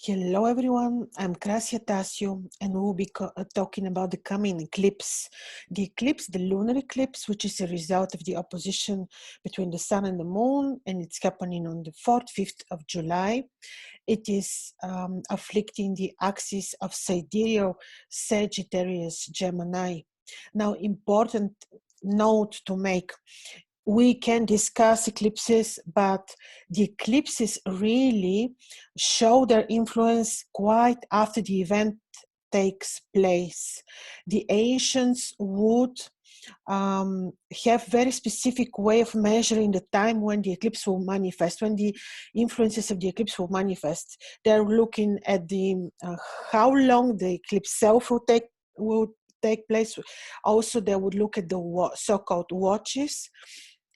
Hello everyone, I'm Krasi and we will be talking about the coming eclipse. The eclipse, the lunar eclipse, which is a result of the opposition between the sun and the moon, and it's happening on the 4th, 5th of July. It is afflicting the axis of sidereal Sagittarius Gemini. Now, important note to make. We can discuss eclipses, but the eclipses really show their influence quite after the event takes place. The ancients would have very specific way of measuring the time when the eclipse will manifest, when the influences of the eclipse will manifest. They're looking at the how long the eclipse self will take place. Also, they would look at the so-called watches,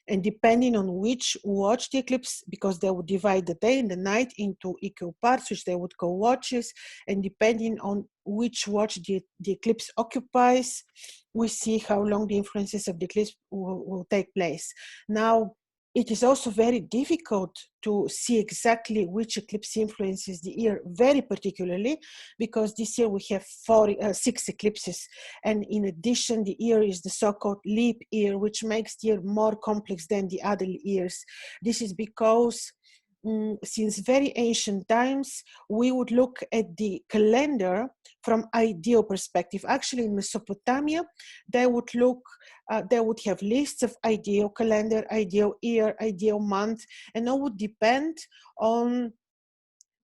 and depending on which watch the eclipse, because they would divide the day and the night into equal parts, which they would call watches, and depending on which watch the eclipse occupies, we see how long the influences of the eclipse will take place. Now, it is also very difficult to see exactly which eclipse influences the year, very particularly because this year we have 6 eclipses, and in addition the year is the so-called leap year, which makes the year more complex than the other years. This is because since very ancient times, we would look at the calendar from ideal perspective. Actually, in Mesopotamia, they would have lists of ideal calendar, ideal year, ideal month, and all would depend on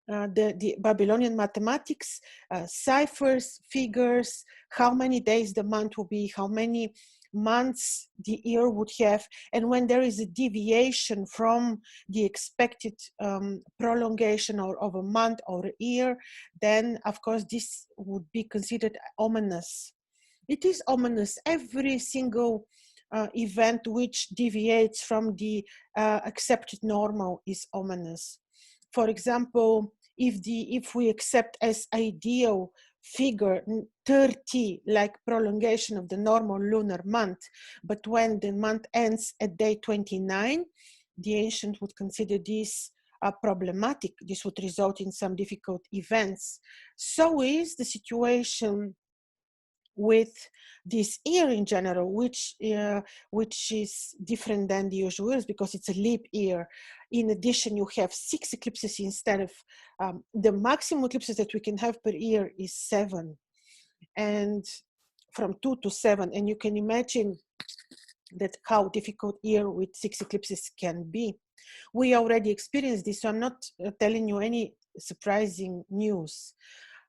the Babylonian mathematics, ciphers, figures, how many days the month will be, how many months the year would have, and when there is a deviation from the expected prolongation of a month or a year, then of course this would be considered ominous. It is ominous. Every single event which deviates from the accepted normal is ominous. For example, if we accept as ideal figure 30, like prolongation of the normal lunar month, but when the month ends at day 29, the ancient would consider this problematic. This would result in some difficult events. So is the situation with this year in general, which is different than the usual years because it's a leap year. In addition, you have 6 eclipses instead of the maximum eclipses that we can have per year is 7, and from 2 to 7, and you can imagine that how difficult year with 6 eclipses can be. We already experienced this, so I'm not telling you any surprising news.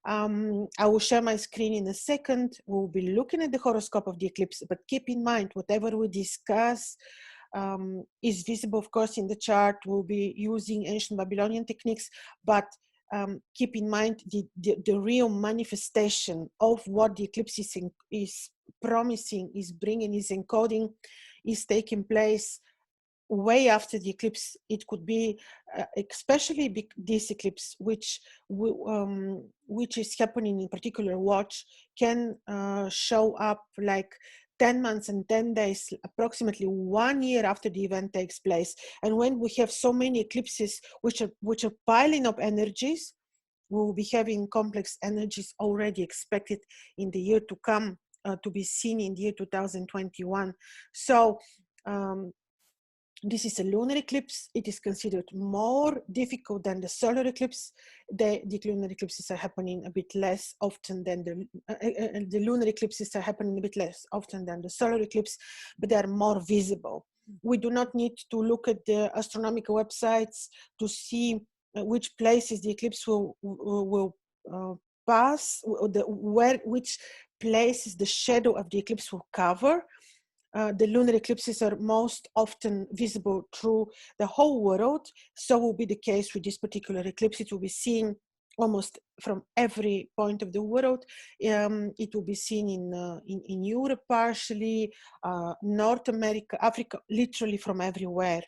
I will share my screen in a second. We'll be looking at the horoscope of the eclipse, but keep in mind, whatever we discuss is visible, of course, in the chart. We'll be using ancient Babylonian techniques, but keep in mind the real manifestation of what the eclipse is promising, is bringing, is encoding, is taking place way after the eclipse. It could be especially this eclipse, which is happening in particular watch, can show up like 10 months and 10 days, approximately 1 year after the event takes place. And when we have so many eclipses which are piling up energies, we will be having complex energies already expected in the year to come, to be seen in the year 2021. So this is a lunar eclipse. It is considered more difficult than the solar eclipse. The lunar eclipses are happening a bit less often than the lunar eclipses are happening a bit less often than the solar eclipse, but they are more visible. We do not need to look at the astronomical websites to see which places the eclipse will pass, which places the shadow of the eclipse will cover. The lunar eclipses are most often visible through the whole world. So will be the case with this particular eclipse. It will be seen almost from every point of the world. It will be seen in Europe partially, North America, Africa, literally from everywhere.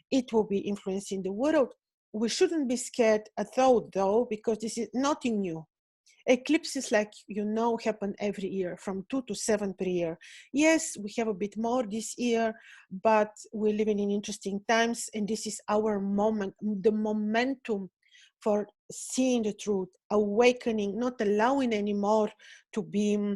It will be influencing the world. We shouldn't be scared at all, though, because this is nothing new. Eclipses, like you know, happen every year, from 2 to 7 per year. Yes, we have a bit more this year, but we're living in interesting times, and this is our moment, the momentum for seeing the truth, awakening, not allowing anymore to be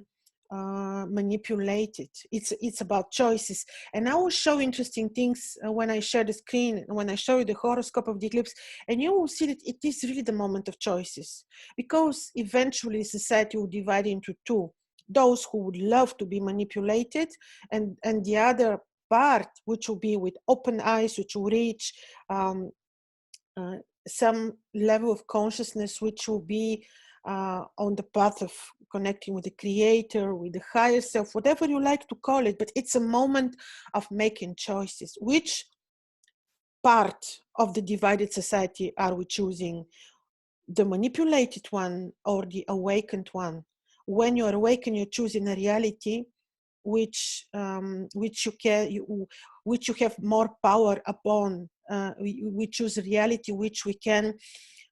manipulated. It's about choices. And I will show interesting things when I share the screen, when I show you the horoscope of the eclipse, and you will see that it is really the moment of choices, because eventually society will divide into two: those who would love to be manipulated, and the other part, which will be with open eyes, which will reach uh, some level of consciousness, which will be on the path of connecting with the creator, with the higher self, whatever you like to call it. But it's a moment of making choices. Which part of the divided society are we choosing? The manipulated one or the awakened one? When you're awakened, you're choosing a reality which you have more power upon. We choose a reality which we can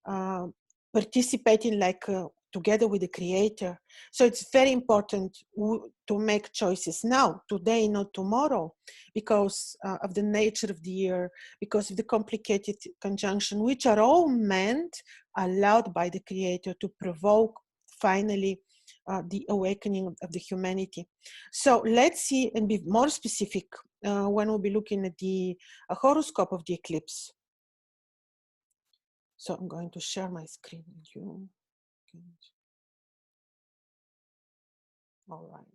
uh, participate in, like together with the creator. So it's very important to make choices now, today, not tomorrow, because of the nature of the year, because of the complicated conjunction, which are all meant, allowed by the creator, to provoke finally the awakening of the humanity. So let's see and be more specific when we'll be looking at the horoscope of the eclipse. So I'm going to share my screen with you. Okay. All right.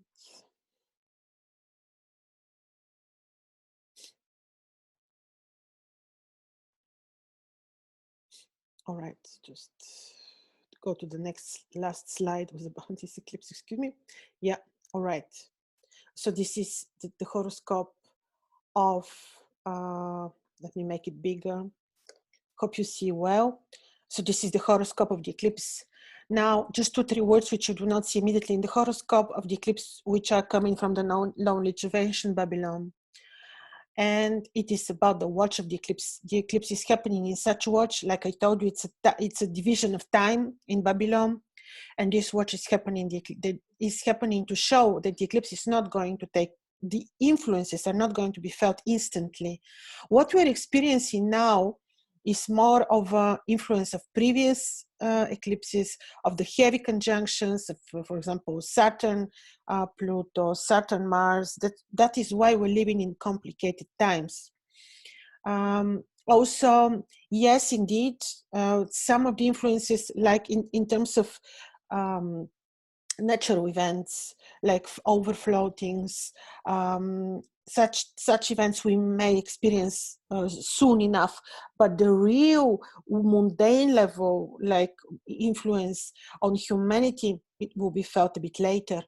All right, just go to the last slide was about this eclipse, excuse me. Yeah, all right. So this is the horoscope of, let me make it bigger. Hope you see well. So this is the horoscope of the eclipse. Now, just 2-3 words which you do not see immediately in the horoscope of the eclipse, which are coming from the lonely ancient Babylon. And it is about the watch of the eclipse. The eclipse is happening in such watch, like I told you, it's a division of time in Babylon, and this watch is happening. Is happening to show that the eclipse is not going to take, the influences are not going to be felt instantly. What we're experiencing now is more of an influence of previous eclipses, of the heavy conjunctions of, for example, Saturn, Pluto, Saturn, Mars. That is why we're living in complicated times. Also, yes, indeed, some of the influences, like in terms of natural events, like overfloatings, such events we may experience soon enough, but the real mundane level, like influence on humanity, it will be felt a bit later.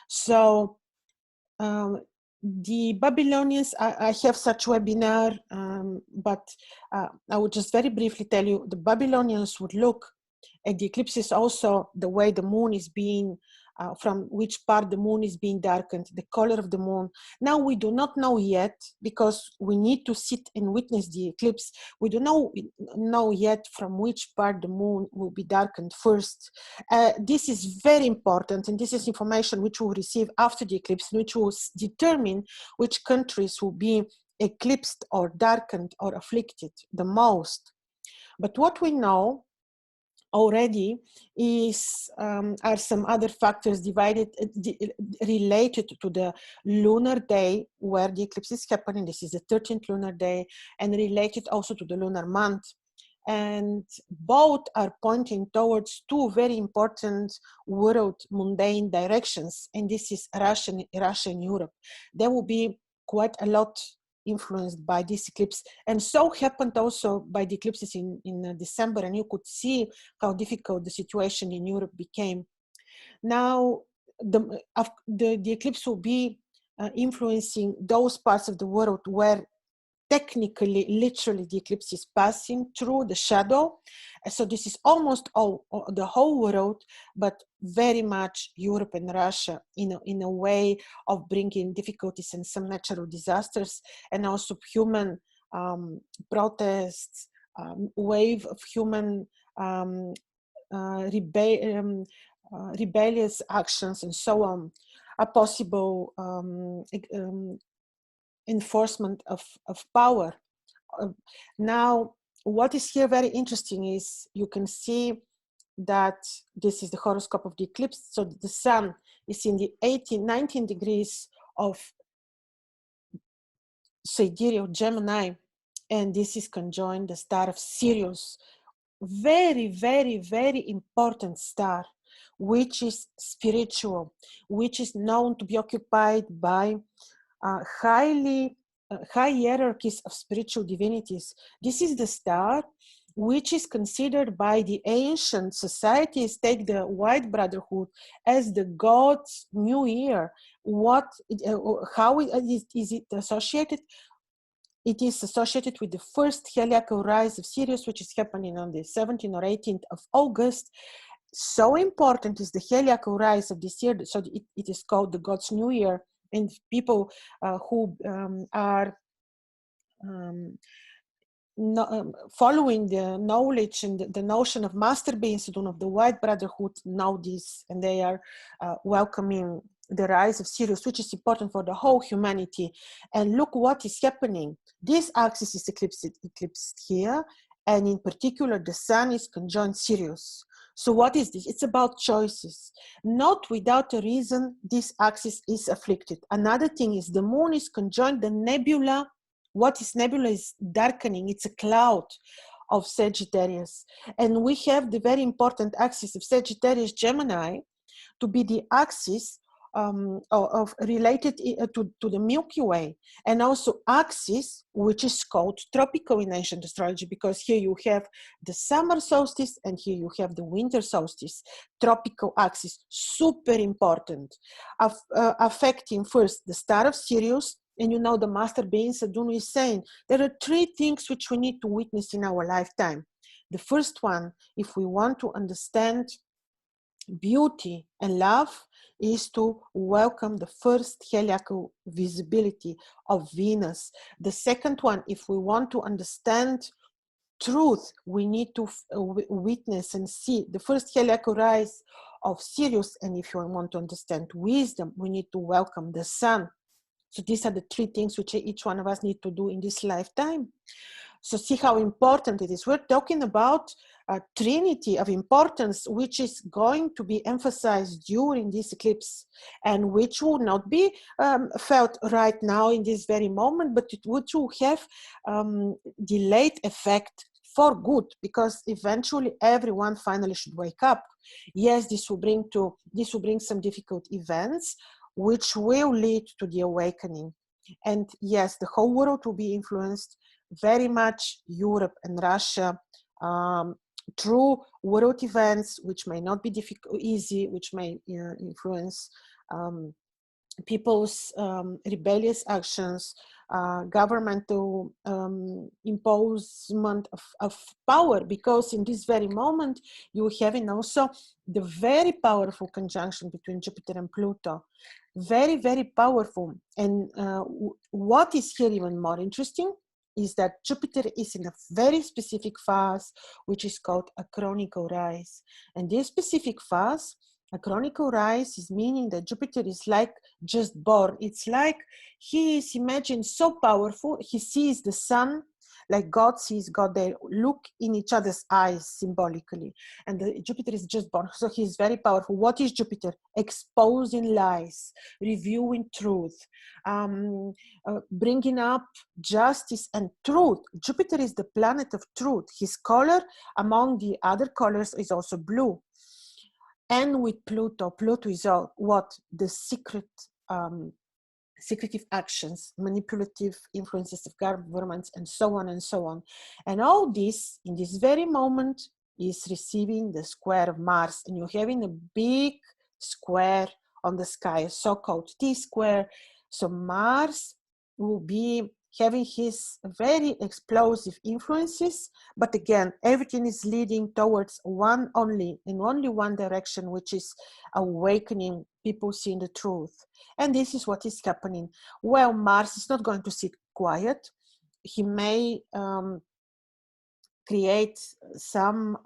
So the Babylonians, I have such webinar, but I would just very briefly tell you, the Babylonians would look at the eclipses also the way the moon is being, from which part the moon is being darkened, the color of the moon. Now we do not know yet, because we need to sit and witness the eclipse. We do not know yet from which part the moon will be darkened first. This is very important, and this is information which we'll receive after the eclipse, which will determine which countries will be eclipsed or darkened or afflicted the most. But what we know already is are some other factors related to the lunar day where the eclipse is happening. This is the 13th lunar day, and related also to the lunar month. And both are pointing towards two very important world mundane directions, and this is Russia and Europe. There will be quite a lot influenced by this eclipse, and so happened also by the eclipses in December, and you could see how difficult the situation in Europe became. Now the eclipse will be influencing those parts of the world where technically, literally, the eclipse is passing through the shadow. So this is almost all the whole world, but very much Europe and Russia in a way of bringing difficulties and some natural disasters, and also human protests, wave of human rebellious actions, and so on. A possible enforcement of power. Now, what is here very interesting is you can see that this is the horoscope of the eclipse. So the sun is in the 19 degrees of sidereal Gemini, and this is conjoined the star of Sirius. Very, very, very important star, which is spiritual, which is known to be occupied by high hierarchies of spiritual divinities. This is the star which is considered by the ancient societies, take the White Brotherhood, as the God's New Year. How is it associated? It is associated with the first heliacal rise of Sirius, which is happening on the 17th or 18th of August. So important is the heliacal rise of this year, so it is called the God's New Year. And people who are following the knowledge and the notion of master beings of the White Brotherhood know this, and they are welcoming the rise of Sirius, which is important for the whole humanity. And look what is happening. This axis is eclipsed here, and in particular, the sun is conjoined Sirius. So what is this? It's about choices. Not without a reason, this axis is afflicted. Another thing is the moon is conjoined the nebula. What is nebula is darkening. It's a cloud of Sagittarius. And we have the very important axis of Sagittarius Gemini to be the axis of related to the Milky Way, and also axis which is called tropical in ancient astrology, because here you have the summer solstice and here you have the winter solstice. Tropical axis, super important, affecting first the star of Sirius. And you know, the master being Sadhunu is saying there are three things which we need to witness in our lifetime. The first one, if we want to understand beauty and love, is to welcome the first heliacal visibility of Venus. The second one, if we want to understand truth, we need to witness and see the first heliacal rise of Sirius. And if you want to understand wisdom, we need to welcome the sun. So these are the three things which each one of us need to do in this lifetime. So see how important it is. We're talking about a trinity of importance, which is going to be emphasized during this eclipse, and which will not be felt right now in this very moment, but which will have delayed effect for good, because eventually everyone finally should wake up. Yes, this will bring some difficult events, which will lead to the awakening. And yes, the whole world will be influenced, very much Europe and Russia, through world events which may not be easy, which may influence people's rebellious actions, governmental imposement of power, because in this very moment you having also the very powerful conjunction between Jupiter and Pluto. Very, very powerful. And what is here even more interesting is that Jupiter is in a very specific phase, which is called a chronicle rise. And this specific phase, a chronicle rise, is meaning that Jupiter is like just born. It's like he is imagined so powerful. He sees the sun like God sees God. They look in each other's eyes symbolically. And Jupiter is just born. So he's very powerful. What is Jupiter? Exposing lies, reviewing truth, bringing up justice and truth. Jupiter is the planet of truth. His color among the other colors is also blue. And with Pluto, Pluto is what? The secretive actions, manipulative influences of governments, and so on and so on. And all this, in this very moment, is receiving the square of Mars. And you're having a big square on the sky, a so-called T-square. So Mars will be having his very explosive influences, but again, everything is leading towards only one direction, which is awakening people seeing the truth. And this is what is happening. Well, Mars is not going to sit quiet. He may create some,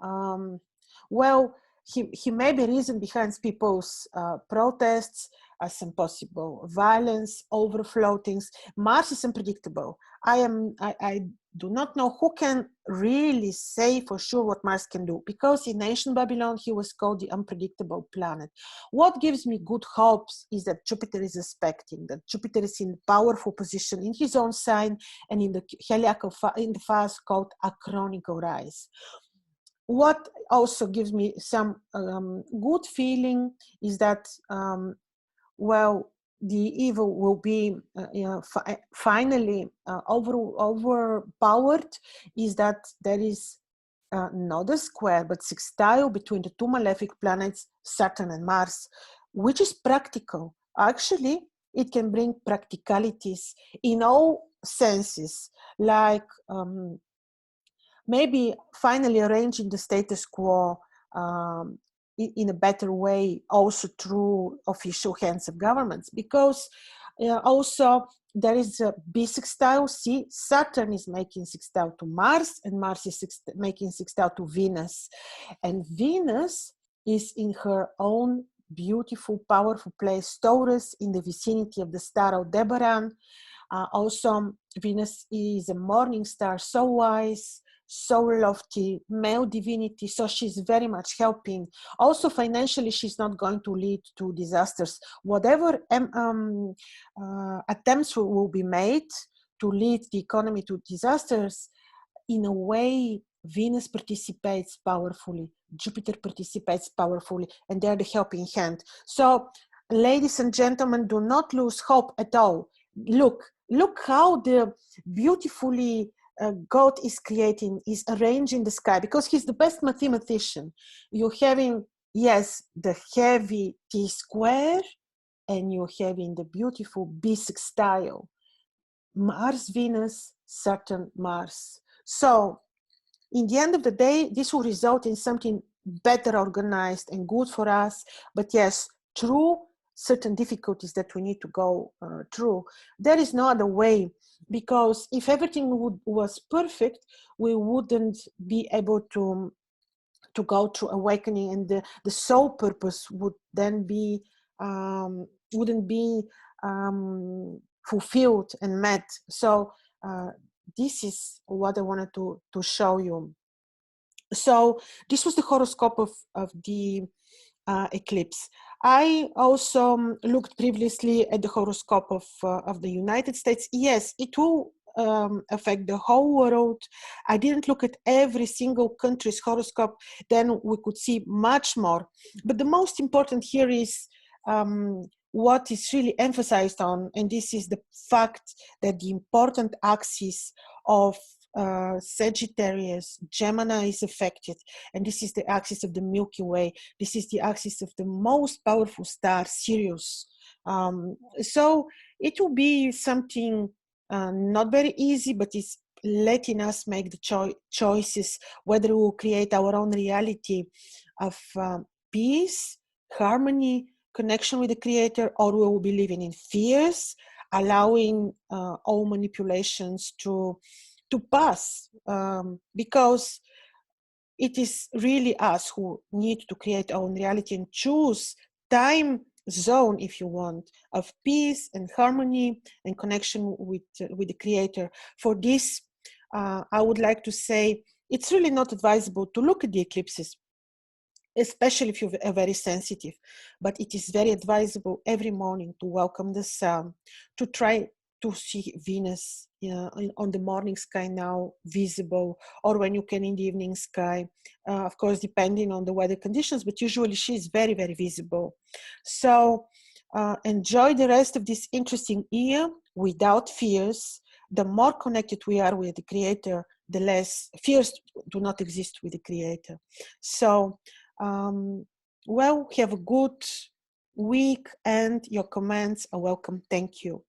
he may be reason behind people's protests, some possible violence, overfloatings. Mars is unpredictable. I do not know who can really say for sure what Mars can do, because in ancient Babylon, he was called the unpredictable planet. What gives me good hopes is that Jupiter is aspecting, that Jupiter is in powerful position in his own sign and in the heliacal in the phase called acronical rise. What also gives me some good feeling is that, well, the evil will be finally overpowered, is that there is not a square but sextile between the two malefic planets, Saturn and Mars, which is practical. Actually, it can bring practicalities in all senses, like maybe finally arranging the status quo in a better way, also through official hands of governments, because also there is a bisextile. See, Saturn is making sextile to Mars, and Mars is making sextile to Venus, and Venus is in her own beautiful, powerful place, Taurus, in the vicinity of the star Aldebaran. Also, Venus is a morning star, so wise, so lofty, male divinity, so she's very much helping. Also financially, she's not going to lead to disasters. Whatever attempts will be made to lead the economy to disasters, in a way, Venus participates powerfully, Jupiter participates powerfully, and they're the helping hand. So, ladies and gentlemen, do not lose hope at all. Look how the beautifully God is creating, is arranging the sky, because he's the best mathematician. You're having, yes, the heavy T square, and you're having the beautiful bisextile, Mars, Venus, Saturn, Mars. So in the end of the day, this will result in something better organized and good for us. But yes, through certain difficulties that we need to go through, there is no other way, because if everything was perfect, we wouldn't be able to go through awakening, and the soul purpose would then be wouldn't be fulfilled and met. So this is what I wanted to show you. So this was the horoscope of the eclipse. I also looked previously at the horoscope of the United States. Yes, it will affect the whole world. I didn't look at every single country's horoscope, then we could see much more. But the most important here is what is really emphasized on, and this is the fact that the important axis of Sagittarius, Gemini is affected, and this is the axis of the Milky Way. This is the axis of the most powerful star, Sirius. So it will be something not very easy, but it's letting us make the choices whether we will create our own reality of peace, harmony, connection with the Creator, or we will be living in fears, allowing all manipulations to pass, because it is really us who need to create our own reality and choose time zone, if you want, of peace and harmony and connection with the Creator. For this, I would like to say it's really not advisable to look at the eclipses, especially if you're very sensitive, but it is very advisable every morning to welcome the sun, to try to see Venus on the morning sky now visible, or when you can in the evening sky, of course depending on the weather conditions, but usually she's very, very visible. So enjoy the rest of this interesting year without fears. The more connected we are with the Creator, the less fears do not exist with the Creator. So well, have a good week, and your comments are welcome. Thank you.